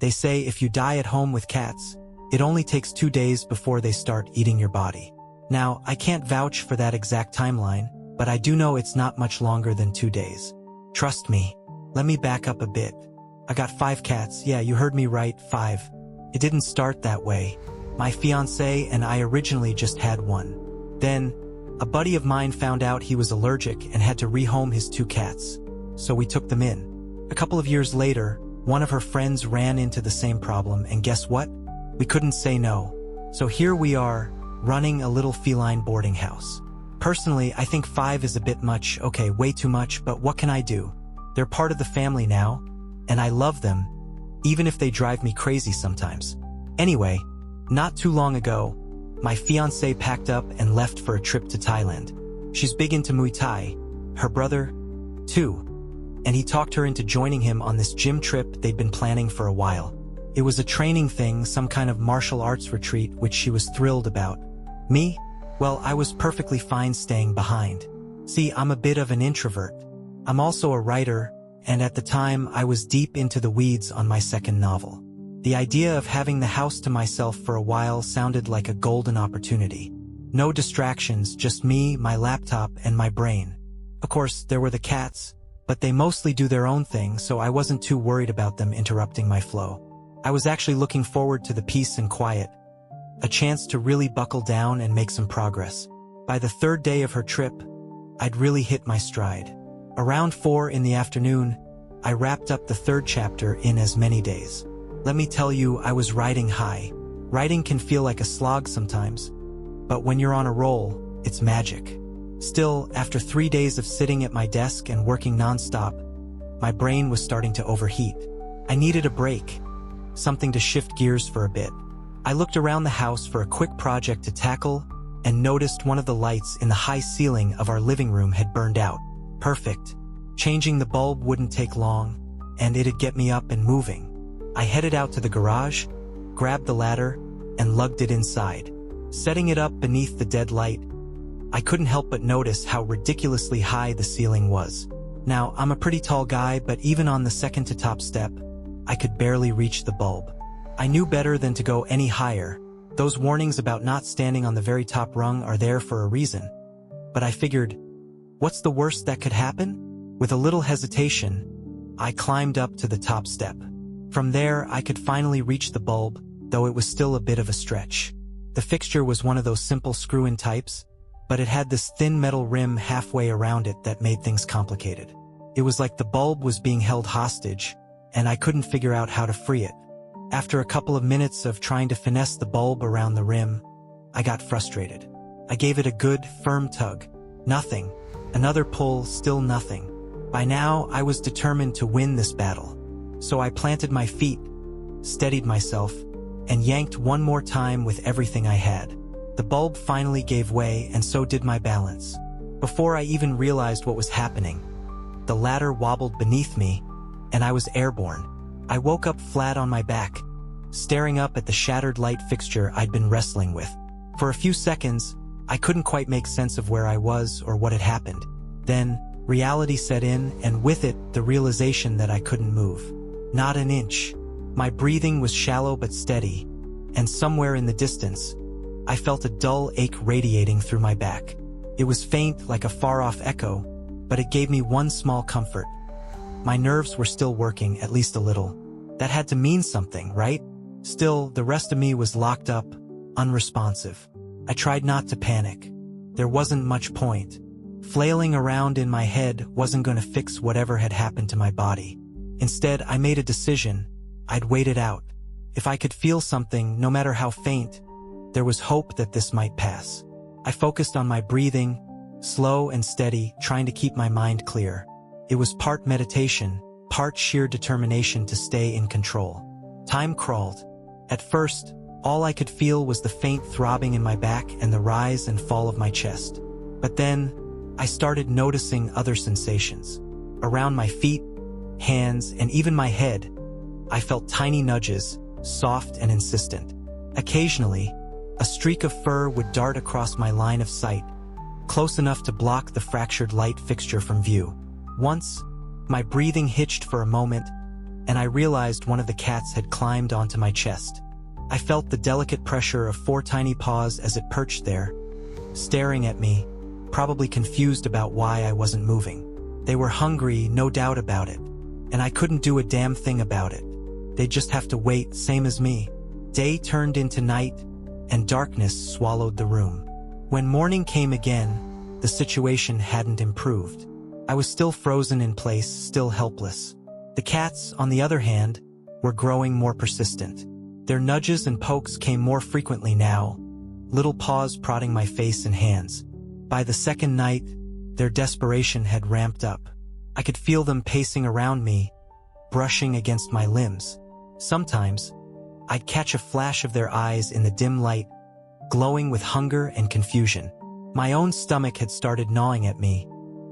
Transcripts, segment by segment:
They say if you die at home with cats, it only takes 2 days before they start eating your body. Now, I can't vouch for that exact timeline, but I do know it's not much longer than 2 days. Trust me. Let me back up a bit. I got 5 cats. Yeah, you heard me right, 5. It didn't start that way. My fiancé and I originally just had 1. Then, a buddy of mine found out he was allergic and had to rehome his 2 cats. So we took them in. A couple of years later, one of her friends ran into the same problem, and guess what? We couldn't say no. So here we are, running a little feline boarding house. Personally, I think 5 is a bit much, okay, way too much, but what can I do? They're part of the family now, and I love them, even if they drive me crazy sometimes. Anyway, not too long ago, my fiancée packed up and left for a trip to Thailand. She's big into Muay Thai, her brother, too, and he talked her into joining him on this gym trip they'd been planning for a while. It was a training thing, some kind of martial arts retreat, which she was thrilled about. Me? Well, I was perfectly fine staying behind. See, I'm a bit of an introvert. I'm also a writer, and at the time I was deep into the weeds on my second novel. The idea of having the house to myself for a while sounded like a golden opportunity. No distractions, just me, my laptop, and my brain. Of course, there were the cats, but they mostly do their own thing, so I wasn't too worried about them interrupting my flow. I was actually looking forward to the peace and quiet, a chance to really buckle down and make some progress. By the 3rd day of her trip, I'd really hit my stride. Around 4 in the afternoon, I wrapped up the 3rd chapter in as many days. Let me tell you, I was riding high. Writing can feel like a slog sometimes, but when you're on a roll, it's magic. Still, after 3 days of sitting at my desk and working nonstop, my brain was starting to overheat. I needed a break, something to shift gears for a bit. I looked around the house for a quick project to tackle and noticed one of the lights in the high ceiling of our living room had burned out. Perfect. Changing the bulb wouldn't take long, and it'd get me up and moving. I headed out to the garage, grabbed the ladder, and lugged it inside. Setting it up beneath the dead light, I couldn't help but notice how ridiculously high the ceiling was. Now, I'm a pretty tall guy, but even on the second to top step, I could barely reach the bulb. I knew better than to go any higher. Those warnings about not standing on the very top rung are there for a reason. But I figured, what's the worst that could happen? With a little hesitation, I climbed up to the top step. From there, I could finally reach the bulb, though it was still a bit of a stretch. The fixture was one of those simple screw-in types, but it had this thin metal rim halfway around it that made things complicated. It was like the bulb was being held hostage, and I couldn't figure out how to free it. After a couple of minutes of trying to finesse the bulb around the rim, I got frustrated. I gave it a good, firm tug. Nothing. Another pull, still nothing. By now, I was determined to win this battle. So I planted my feet, steadied myself, and yanked one more time with everything I had. The bulb finally gave way, and so did my balance. Before I even realized what was happening, the ladder wobbled beneath me, and I was airborne. I woke up flat on my back, staring up at the shattered light fixture I'd been wrestling with. For a few seconds, I couldn't quite make sense of where I was or what had happened. Then, reality set in, and with it, the realization that I couldn't move. Not an inch. My breathing was shallow but steady, and somewhere in the distance, I felt a dull ache radiating through my back. It was faint, like a far-off echo, but it gave me one small comfort. My nerves were still working, at least a little. That had to mean something, right? Still, the rest of me was locked up, unresponsive. I tried not to panic. There wasn't much point. Flailing around in my head wasn't going to fix whatever had happened to my body. Instead, I made a decision. I'd wait it out. If I could feel something, no matter how faint, there was hope that this might pass. I focused on my breathing, slow and steady, trying to keep my mind clear. It was part meditation, part sheer determination to stay in control. Time crawled. At first, all I could feel was the faint throbbing in my back and the rise and fall of my chest. But then, I started noticing other sensations. Around my feet, hands, and even my head, I felt tiny nudges, soft and insistent. Occasionally, a streak of fur would dart across my line of sight, close enough to block the fractured light fixture from view. Once, my breathing hitched for a moment, and I realized one of the cats had climbed onto my chest. I felt the delicate pressure of 4 tiny paws as it perched there, staring at me, probably confused about why I wasn't moving. They were hungry, no doubt about it, and I couldn't do a damn thing about it. They'd just have to wait, same as me. Day turned into night, and darkness swallowed the room. When morning came again, the situation hadn't improved. I was still frozen in place, still helpless. The cats, on the other hand, were growing more persistent. Their nudges and pokes came more frequently now, little paws prodding my face and hands. By the second night, their desperation had ramped up. I could feel them pacing around me, brushing against my limbs. Sometimes, I'd catch a flash of their eyes in the dim light, glowing with hunger and confusion. My own stomach had started gnawing at me,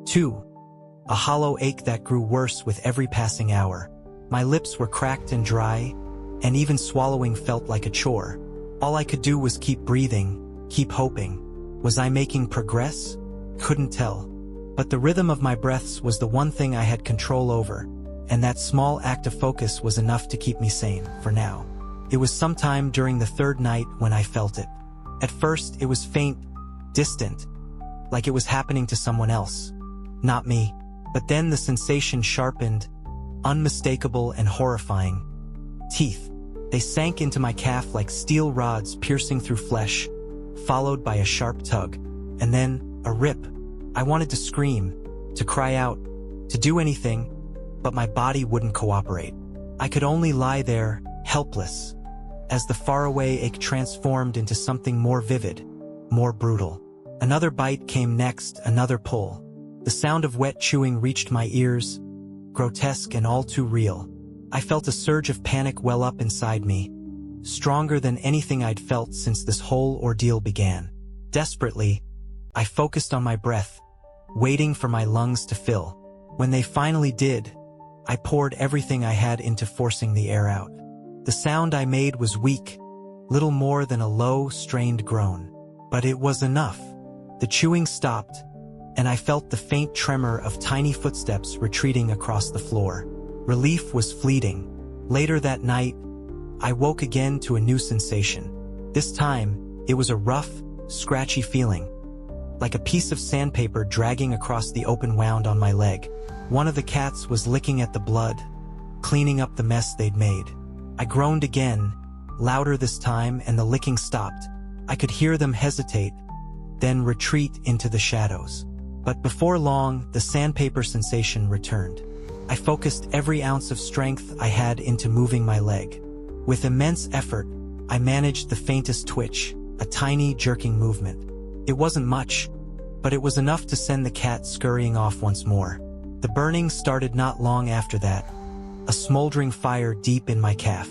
too, a hollow ache that grew worse with every passing hour. My lips were cracked and dry, and even swallowing felt like a chore. All I could do was keep breathing, keep hoping. Was I making progress? Couldn't tell. But the rhythm of my breaths was the one thing I had control over, and that small act of focus was enough to keep me sane, for now. It was sometime during the third night when I felt it. At first, it was faint, distant, like it was happening to someone else. Not me. But then the sensation sharpened, unmistakable and horrifying. Teeth. They sank into my calf like steel rods piercing through flesh, followed by a sharp tug. And then, a rip. I wanted to scream, to cry out, to do anything, but my body wouldn't cooperate. I could only lie there, helpless, as the faraway ache transformed into something more vivid, more brutal. Another bite came next, another pull. The sound of wet chewing reached my ears, grotesque and all too real. I felt a surge of panic well up inside me, stronger than anything I'd felt since this whole ordeal began. Desperately, I focused on my breath, waiting for my lungs to fill. When they finally did, I poured everything I had into forcing the air out. The sound I made was weak, little more than a low, strained groan. But it was enough. The chewing stopped, and I felt the faint tremor of tiny footsteps retreating across the floor. Relief was fleeting. Later that night, I woke again to a new sensation. This time, it was a rough, scratchy feeling, like a piece of sandpaper dragging across the open wound on my leg. One of the cats was licking at the blood, cleaning up the mess they'd made. I groaned again, louder this time, and the licking stopped. I could hear them hesitate, then retreat into the shadows. But before long, the sandpaper sensation returned. I focused every ounce of strength I had into moving my leg. With immense effort, I managed the faintest twitch, a tiny jerking movement. It wasn't much, but it was enough to send the cat scurrying off once more. The burning started not long after that, a smoldering fire deep in my calf.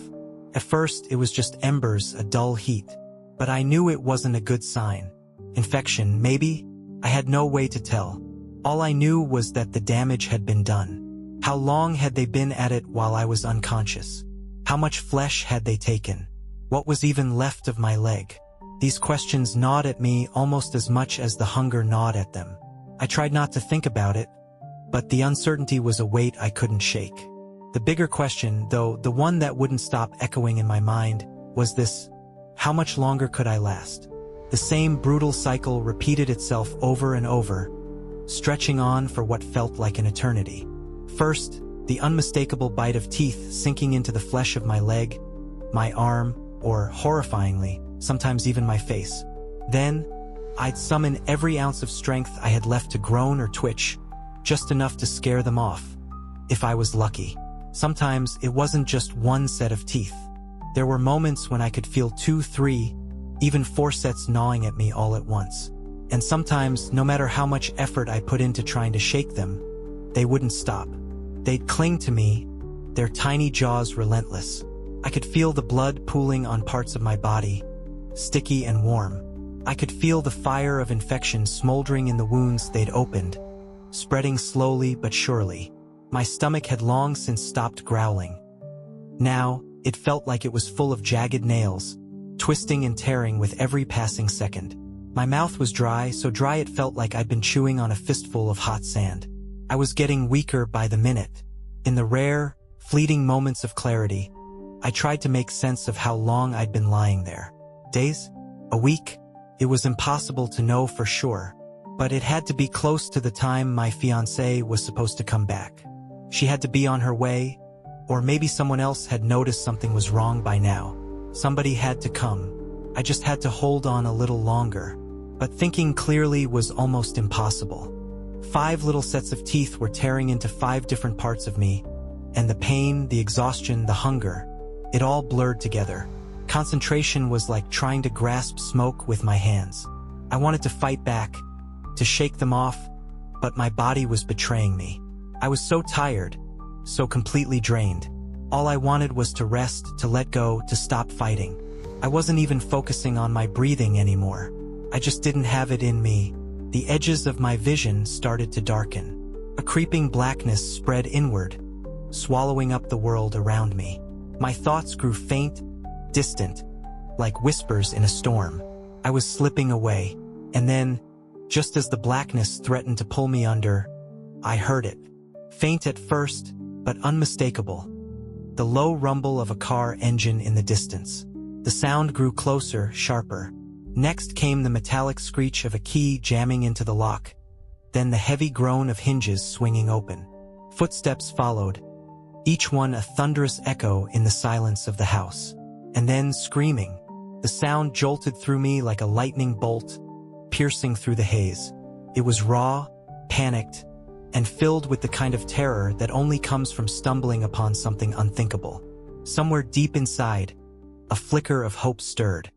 At first, it was just embers, a dull heat. But I knew it wasn't a good sign. Infection, maybe? I had no way to tell. All I knew was that the damage had been done. How long had they been at it while I was unconscious? How much flesh had they taken? What was even left of my leg? These questions gnawed at me almost as much as the hunger gnawed at them. I tried not to think about it, but the uncertainty was a weight I couldn't shake. The bigger question, though, the one that wouldn't stop echoing in my mind, was this: how much longer could I last? The same brutal cycle repeated itself over and over, stretching on for what felt like an eternity. First, the unmistakable bite of teeth sinking into the flesh of my leg, my arm, or, horrifyingly, sometimes even my face. Then, I'd summon every ounce of strength I had left to groan or twitch, just enough to scare them off, if I was lucky. Sometimes it wasn't just one set of teeth. There were moments when I could feel 2, 3, even 4 sets gnawing at me all at once. And sometimes, no matter how much effort I put into trying to shake them, they wouldn't stop. They'd cling to me, their tiny jaws relentless. I could feel the blood pooling on parts of my body, sticky and warm. I could feel the fire of infection smoldering in the wounds they'd opened, spreading slowly but surely. My stomach had long since stopped growling. Now, it felt like it was full of jagged nails, twisting and tearing with every passing second. My mouth was dry, so dry it felt like I'd been chewing on a fistful of hot sand. I was getting weaker by the minute. In the rare, Fleeting moments of clarity. I tried to make sense of how long I'd been lying there. Days? A week? It was impossible to know for sure, but it had to be close to the time my fiancée was supposed to come back. She had to be on her way, or maybe someone else had noticed something was wrong by now. Somebody had to come. I just had to hold on a little longer. But thinking clearly was almost impossible. 5 little sets of teeth were tearing into 5 different parts of me, and the pain, the exhaustion, the hunger, it all blurred together. Concentration was like trying to grasp smoke with my hands. I wanted to fight back, to shake them off, but my body was betraying me. I was so tired, so completely drained. All I wanted was to rest, to let go, to stop fighting. I wasn't even focusing on my breathing anymore. I just didn't have it in me. The edges of my vision started to darken. A creeping blackness spread inward, swallowing up the world around me. My thoughts grew faint, distant, like whispers in a storm. I was slipping away, and then, just as the blackness threatened to pull me under, I heard it. Faint at first, but unmistakable. The low rumble of a car engine in the distance. The sound grew closer, sharper. Next came the metallic screech of a key jamming into the lock, then the heavy groan of hinges swinging open. Footsteps followed, each one a thunderous echo in the silence of the house. And then screaming. The sound jolted through me like a lightning bolt, piercing through the haze. It was raw, panicked, and filled with the kind of terror that only comes from stumbling upon something unthinkable. Somewhere deep inside, a flicker of hope stirred.